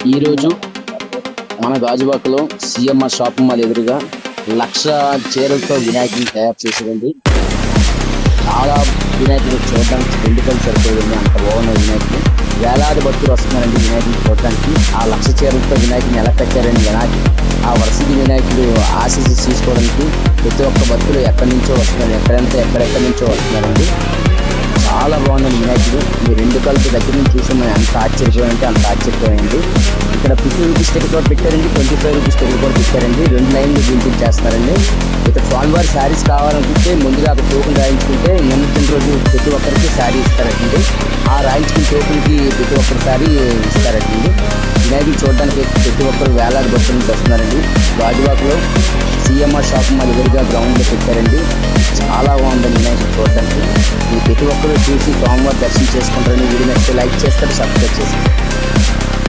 ఈరోజు మన గాజువాకలో సిఎంఆర్ షాపింగ్ మాల్ ఎదురుగా 1,00,000 చీరలతో వినాయకుని తయారు చేసేదండి. చాలా వినాయకుడు చూడడానికి 2 కళ్ళు సరిపోయింది, అంత బాగున్న వినాయకుడు. వేలాది భక్తులు వస్తున్నారండి వినాయకుని చూడడానికి. ఆ 1,00,000 చీరలతో వినాయకుని ఎలా పెట్టారండి జనాకి, ఆ వరుసకి వినాయకుడు ఆశీస్సు తీసుకోవడానికి ప్రతి ఒక్క భక్తులు ఎక్కడి నుంచో వస్తున్నారు, ఎక్కడెక్కడి నుంచో వస్తున్నారండి. చాలా బాగుందండి వినాయకుడు. ఈ 2 కళ్ళతో దగ్గర నుంచి చూసి మనం ఎంత ఆశ్చర్యపోయామంటే అంత ఆశ్చర్యపోయండి. ఇక్కడ 50 రూపీస్ టికెట్ కూడా పెట్టారండి, 25 రూపీస్ టికెట్ కూడా పెట్టారండి. 2 లైన్లు ప్రింటింగ్ చేస్తారండి. ఇక్కడ స్వామివారి శారీస్ కావాలనుకుంటే ముందుగా అక్కడ టోకెన్ రాయించుకుంటే నిన్నటి రోజు ప్రతి ఒక్కరికి శారీ ఇస్తారటండి. ఆ రాయించుకున్న టోకెన్కి ప్రతి ఒక్కరి శారీ ఇస్తారటండి. వినాయకుడు చూడడానికి ప్రతి ఒక్కరు వేలాది భక్తుల నుంచి వస్తున్నారండి. గాజువాకలో సిఎంఆర్ షాపింగ్ మాల్ ఎదురుగా గ్రౌండ్లో పెట్టారండి. చాలా బాగుందండి వినాయకుడు చూడడానికి. ఈ ప్రతి ఒక్కరు చూసి స్వామివారి దర్శనం చేసుకుంటారని. వీడియో నచ్చితే లైక్ చేస్తారు, సబ్స్క్రైబ్ చేస్తారు.